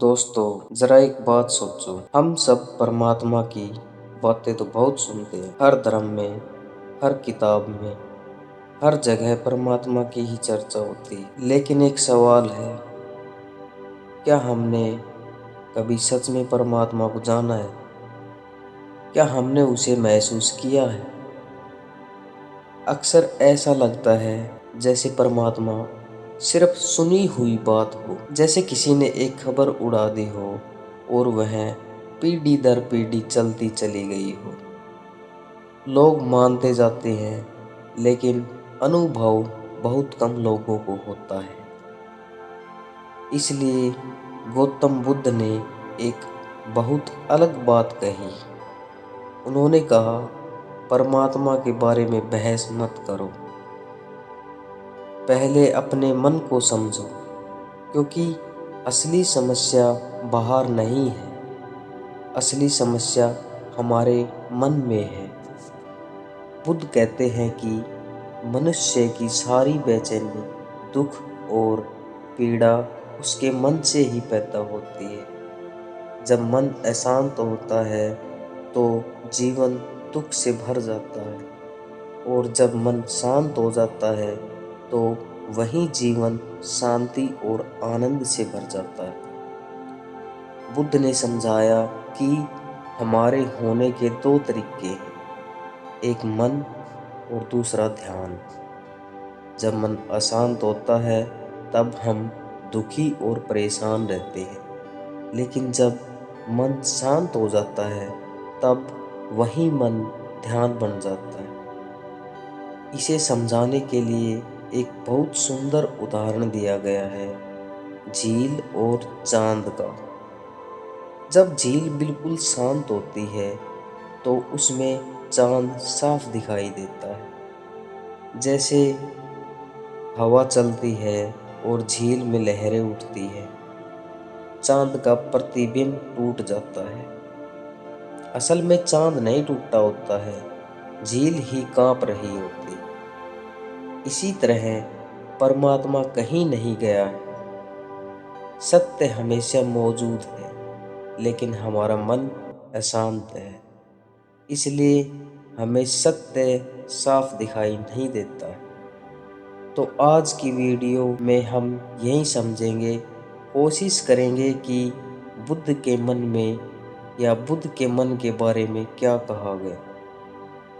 दोस्तों, जरा एक बात सोचो। हम सब परमात्मा की बातें तो बहुत सुनते हैं। हर धर्म में, हर किताब में, हर जगह परमात्मा की ही चर्चा होती है। लेकिन एक सवाल है, क्या हमने कभी सच में परमात्मा को जाना है? क्या हमने उसे महसूस किया है? अक्सर ऐसा लगता है जैसे परमात्मा सिर्फ सुनी हुई बात हो, जैसे किसी ने एक खबर उड़ा दी हो और वह पीढ़ी दर पीढ़ी चलती चली गई हो। लोग मानते जाते हैं, लेकिन अनुभव बहुत कम लोगों को होता है। इसलिए गौतम बुद्ध ने एक बहुत अलग बात कही। उन्होंने कहा, परमात्मा के बारे में बहस मत करो, पहले अपने मन को समझो, क्योंकि असली समस्या बाहर नहीं है, असली समस्या हमारे मन में है। बुद्ध कहते हैं कि मनुष्य की सारी बेचैनी, दुख और पीड़ा उसके मन से ही पैदा होती है। जब मन अशांत होता है तो जीवन दुख से भर जाता है, और जब मन शांत हो जाता है तो वही जीवन शांति और आनंद से भर जाता है। बुद्ध ने समझाया कि हमारे होने के दो तरीके हैं, एक मन और दूसरा ध्यान। जब मन अशांत होता है तब हम दुखी और परेशान रहते हैं, लेकिन जब मन शांत हो जाता है तब वही मन ध्यान बन जाता है। इसे समझाने के लिए एक बहुत सुंदर उदाहरण दिया गया है, झील और चांद का। जब झील बिल्कुल शांत होती है तो उसमें चांद साफ दिखाई देता है। जैसे हवा चलती है और झील में लहरें उठती है, चांद का प्रतिबिंब टूट जाता है। असल में चांद नहीं टूटा होता है, झील ही कांप रही होती। इसी तरह परमात्मा कहीं नहीं गया है। सत्य हमेशा मौजूद है, लेकिन हमारा मन अशांत है, इसलिए हमें सत्य साफ दिखाई नहीं देता है। तो आज की वीडियो में हम यही समझेंगे, कोशिश करेंगे कि बुद्ध के मन में या बुद्ध के मन के बारे में क्या कहा गया,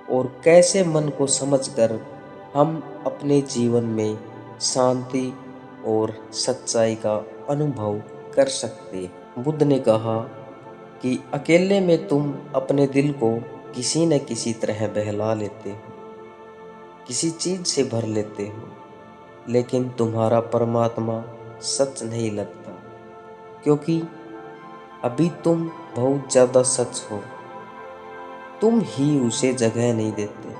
और कैसे मन को समझकर हम अपने जीवन में शांति और सच्चाई का अनुभव कर सकते हैं। बुद्ध ने कहा कि अकेले में तुम अपने दिल को किसी न किसी तरह बहला लेते हो, किसी चीज से भर लेते हो, लेकिन तुम्हारा परमात्मा सच नहीं लगता, क्योंकि अभी तुम बहुत ज्यादा सच हो। तुम ही उसे जगह नहीं देते,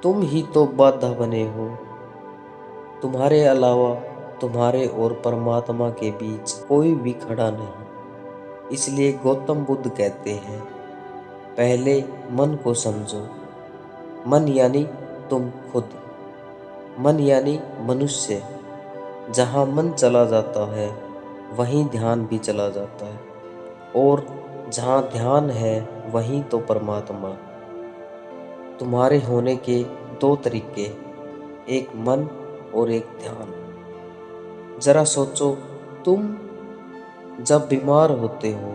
तुम ही तो बाधा बने हो। तुम्हारे अलावा तुम्हारे और परमात्मा के बीच कोई भी खड़ा नहीं। इसलिए गौतम बुद्ध कहते हैं, पहले मन को समझो। मन यानी तुम खुद, मन यानी मनुष्य। जहाँ मन चला जाता है वहीं ध्यान भी चला जाता है, और जहाँ ध्यान है वहीं तो परमात्मा। तुम्हारे होने के दो तरीके, एक मन और एक ध्यान। जरा सोचो, तुम जब बीमार होते हो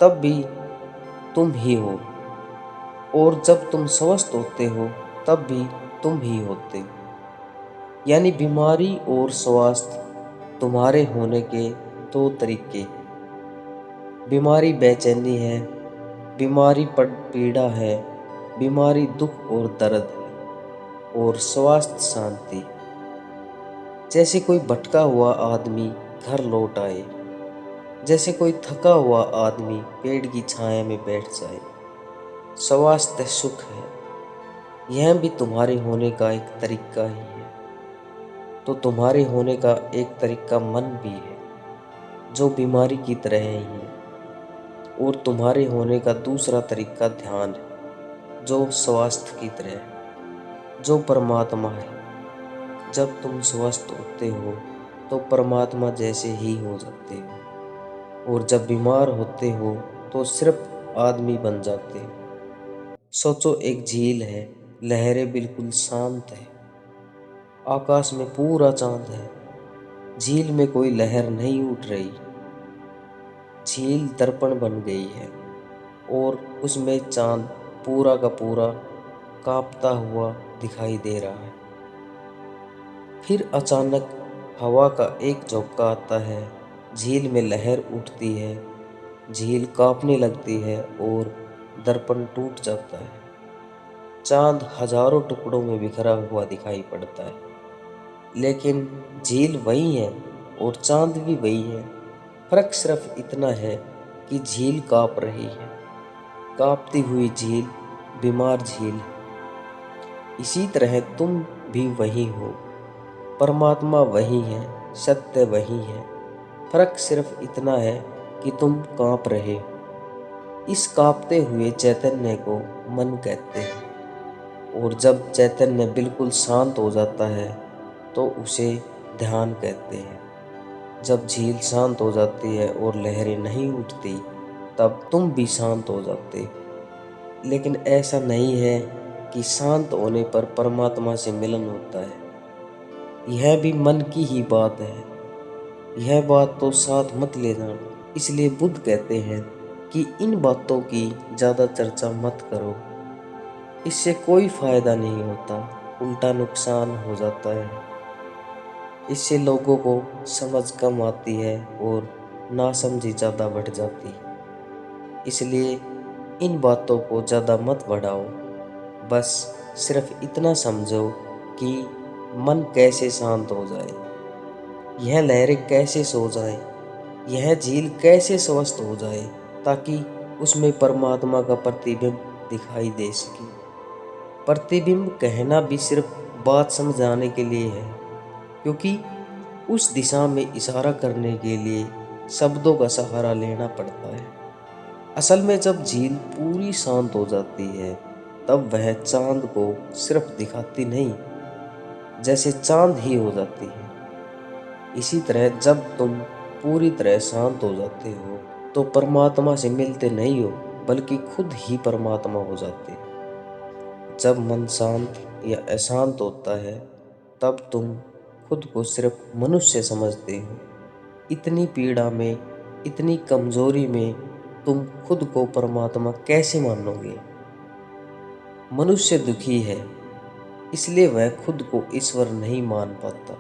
तब भी तुम ही हो, और जब तुम स्वस्थ होते हो तब भी तुम ही होते हो। यानी बीमारी और स्वास्थ्य तुम्हारे होने के दो तरीके। बीमारी बेचैनी है, बीमारी पीड़ा है, बीमारी दुख और दर्द है, और स्वास्थ्य शांति। जैसे कोई भटका हुआ आदमी घर लौट आए, जैसे कोई थका हुआ आदमी पेड़ की छाया में बैठ जाए। स्वास्थ्य सुख है, यह भी तुम्हारे होने का एक तरीका ही है। तो तुम्हारे होने का एक तरीका मन भी है, जो बीमारी की तरह ही है, और तुम्हारे होने का दूसरा तरीका ध्यान है, जो स्वास्थ्य की तरह है, जो परमात्मा है। जब तुम स्वस्थ होते हो तो परमात्मा जैसे ही हो जाते हो। और जब बीमार होते हो तो सिर्फ आदमी बन जाते हो। सोचो, एक झील है, लहरें बिल्कुल शांत है, आकाश में पूरा चांद है, झील में कोई लहर नहीं उठ रही। झील दर्पण बन गई है और उसमें चांद पूरा का पूरा कांपता हुआ दिखाई दे रहा है। फिर अचानक हवा का एक झोंका आता है, झील में लहर उठती है, झील कांपने लगती है और दर्पण टूट जाता है। चांद हजारों टुकड़ों में बिखरा हुआ दिखाई पड़ता है, लेकिन झील वही है और चांद भी वही है। फर्क सिर्फ इतना है कि झील कांप रही है, कांपती हुई झील बीमार झील है। इसी तरह तुम भी वही हो, परमात्मा वही है, सत्य वही है। फर्क सिर्फ इतना है कि तुम कांप रहे हो। इस कांपते हुए चैतन्य को मन कहते हैं, और जब चैतन्य बिल्कुल शांत हो जाता है तो उसे ध्यान कहते हैं। जब झील शांत हो जाती है और लहरें नहीं उठती, तब तुम भी शांत हो जाते। लेकिन ऐसा नहीं है कि शांत होने पर परमात्मा से मिलन होता है। यह भी मन की ही बात है। यह बात तो साथ मत ले जाना। इसलिए बुद्ध कहते हैं कि इन बातों की ज़्यादा चर्चा मत करो। इससे कोई फायदा नहीं होता, उल्टा नुकसान हो जाता है। इससे लोगों को समझ कम आती है और नासमझी ज़्यादा बढ़ जाती है। इसलिए इन बातों को ज़्यादा मत बढ़ाओ। बस सिर्फ इतना समझो कि मन कैसे शांत हो जाए, यह लहरें कैसे सो जाए, यह झील कैसे स्वस्थ हो जाए, ताकि उसमें परमात्मा का प्रतिबिंब दिखाई दे सके। प्रतिबिंब कहना भी सिर्फ बात समझाने के लिए है, क्योंकि उस दिशा में इशारा करने के लिए शब्दों का सहारा लेना पड़ता है। असल में जब झील पूरी शांत हो जाती है, तब वह चांद को सिर्फ दिखाती नहीं, जैसे चांद ही हो जाती है। इसी तरह जब तुम पूरी तरह शांत हो जाते हो, तो परमात्मा से मिलते नहीं हो, बल्कि खुद ही परमात्मा हो जाते हो। जब मन शांत या अशांत होता है, तब तुम खुद को सिर्फ मनुष्य समझते हो। इतनी पीड़ा में, इतनी कमजोरी में तुम खुद को परमात्मा कैसे मानोगे? मनुष्य दुखी है, इसलिए वह खुद को ईश्वर नहीं मान पाता।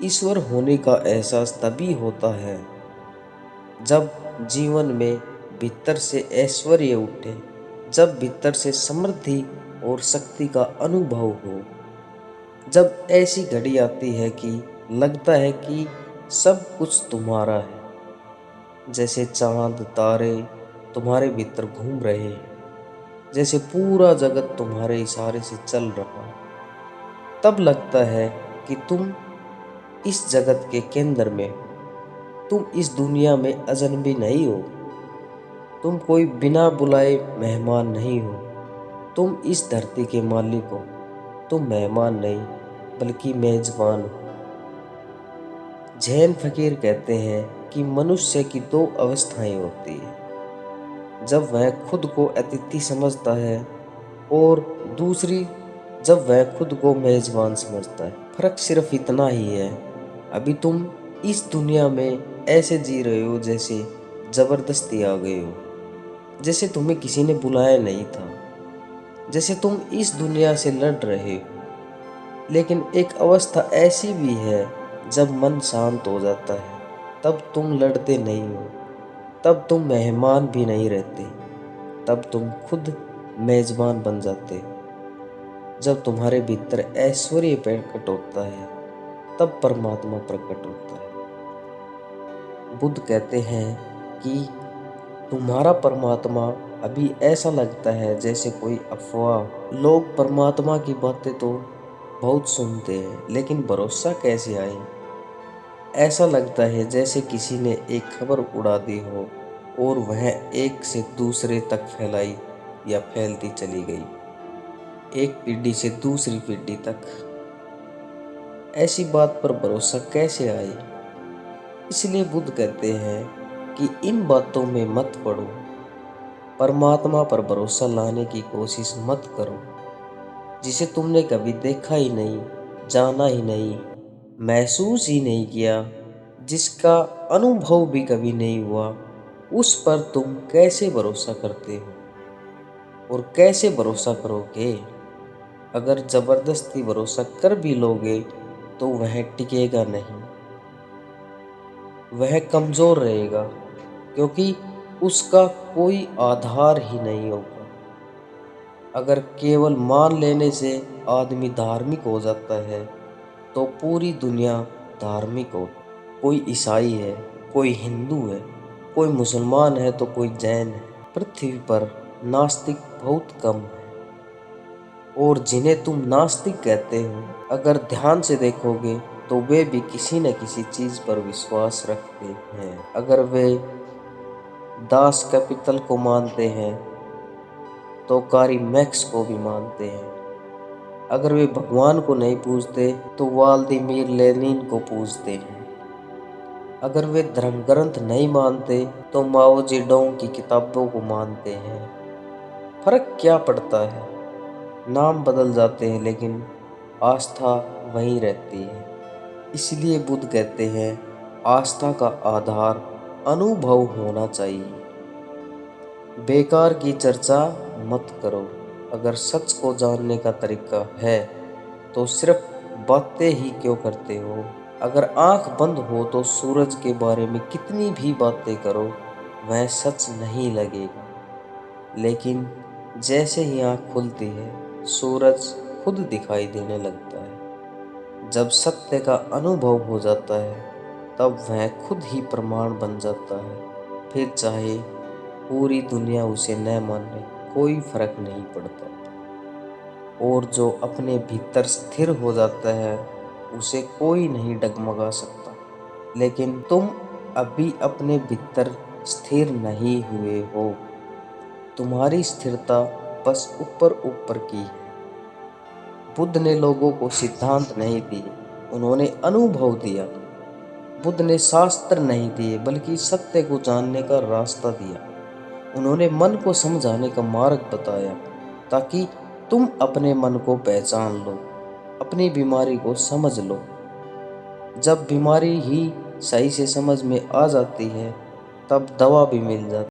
ईश्वर होने का एहसास तभी होता है जब जीवन में भीतर से ऐश्वर्य उठे, जब भीतर से समृद्धि और शक्ति का अनुभव हो। जब ऐसी घड़ी आती है कि लगता है कि सब कुछ तुम्हारा है, जैसे चांद तारे तुम्हारे भीतर घूम रहे हैं, जैसे पूरा जगत तुम्हारे इशारे से चल रहा है। तब लगता है कि तुम इस जगत के केंद्र में हो। तुम इस दुनिया में अजनबी नहीं हो। तुम कोई बिना बुलाए मेहमान नहीं हो। तुम इस धरती के मालिक हो। तुम मेहमान नहीं, बल्कि मेजबान हो। जैन फकीर कहते हैं कि मनुष्य की दो अवस्थाएं होती है, जब वह खुद को अतिथि समझता है, और दूसरी जब वह खुद को मेजबान समझता है। फर्क सिर्फ इतना ही है, अभी तुम इस दुनिया में ऐसे जी रहे हो जैसे जबरदस्ती आ गए हो, जैसे तुम्हें किसी ने बुलाया नहीं था, जैसे तुम इस दुनिया से लड़ रहे हो। लेकिन एक अवस्था ऐसी भी है, जब मन शांत हो जाता है, तब तुम लड़ते नहीं हो, तब तुम मेहमान भी नहीं रहते, तब तुम खुद मेजबान बन जाते हो। जब तुम्हारे भीतर ऐश्वर्य प्रकट होता है, तब परमात्मा प्रकट होता है। बुद्ध कहते हैं कि तुम्हारा परमात्मा अभी ऐसा लगता है जैसे कोई अफवाह। लोग परमात्मा की बातें तो बहुत सुनते हैं, लेकिन भरोसा कैसे आए? ऐसा लगता है जैसे किसी ने एक खबर उड़ा दी हो और वह एक से दूसरे तक फैलाई या फैलती चली गई, एक पीढ़ी से दूसरी पीढ़ी तक। ऐसी बात पर भरोसा कैसे आए? इसलिए बुद्ध कहते हैं कि इन बातों में मत पड़ो, परमात्मा पर भरोसा लाने की कोशिश मत करो, जिसे तुमने कभी देखा ही नहीं, जाना ही नहीं, महसूस ही नहीं किया, जिसका अनुभव भी कभी नहीं हुआ, उस पर तुम कैसे भरोसा करते हो? और कैसे भरोसा करोगे? अगर जबरदस्ती भरोसा कर भी लोगे तो वह टिकेगा नहीं, वह कमजोर रहेगा, क्योंकि उसका कोई आधार ही नहीं होगा। अगर केवल मान लेने से आदमी धार्मिक हो जाता है तो पूरी दुनिया धार्मिक हो। कोई ईसाई है, कोई हिंदू है, कोई मुसलमान है तो कोई जैन है। पृथ्वी पर नास्तिक बहुत कम है। और जिन्हें तुम नास्तिक कहते हो, अगर ध्यान से देखोगे तो वे भी किसी न किसी चीज पर विश्वास रखते हैं। अगर वे दास कैपिटल को मानते हैं तो कार्ल मैक्स को भी मानते हैं। अगर वे भगवान को नहीं पूजते तो व्लादिमीर लेनिन को पूजते हैं। अगर वे धर्म ग्रंथ नहीं मानते तो माओ जेडोंग की किताबों को मानते हैं। फर्क क्या पड़ता है? नाम बदल जाते हैं लेकिन आस्था वहीं रहती है। इसलिए बुद्ध कहते हैं, आस्था का आधार अनुभव होना चाहिए। बेकार की चर्चा मत करो। अगर सच को जानने का तरीका है तो सिर्फ बातें ही क्यों करते हो? अगर आंख बंद हो तो सूरज के बारे में कितनी भी बातें करो, वह सच नहीं लगेगा। लेकिन जैसे ही आंख खुलती है, सूरज खुद दिखाई देने लगता है। जब सत्य का अनुभव हो जाता है, तब वह खुद ही प्रमाण बन जाता है। फिर चाहे पूरी दुनिया उसे न माने, कोई फर्क नहीं पड़ता। और जो अपने भीतर स्थिर हो जाता है, उसे कोई नहीं डगमगा सकता। लेकिन तुम अभी अपने भीतर स्थिर नहीं हुए हो। तुम्हारी स्थिरता बस ऊपर ऊपर की है। बुद्ध ने लोगों को सिद्धांत नहीं दिए, उन्होंने अनुभव दिया। बुद्ध ने शास्त्र नहीं दिए, बल्कि सत्य को जानने का रास्ता दिया। उन्होंने मन को समझाने का मार्ग बताया, ताकि तुम अपने मन को पहचान लो, अपनी बीमारी को समझ लो। जब बीमारी ही सही से समझ में आ जाती है, तब दवा भी मिल जाती है।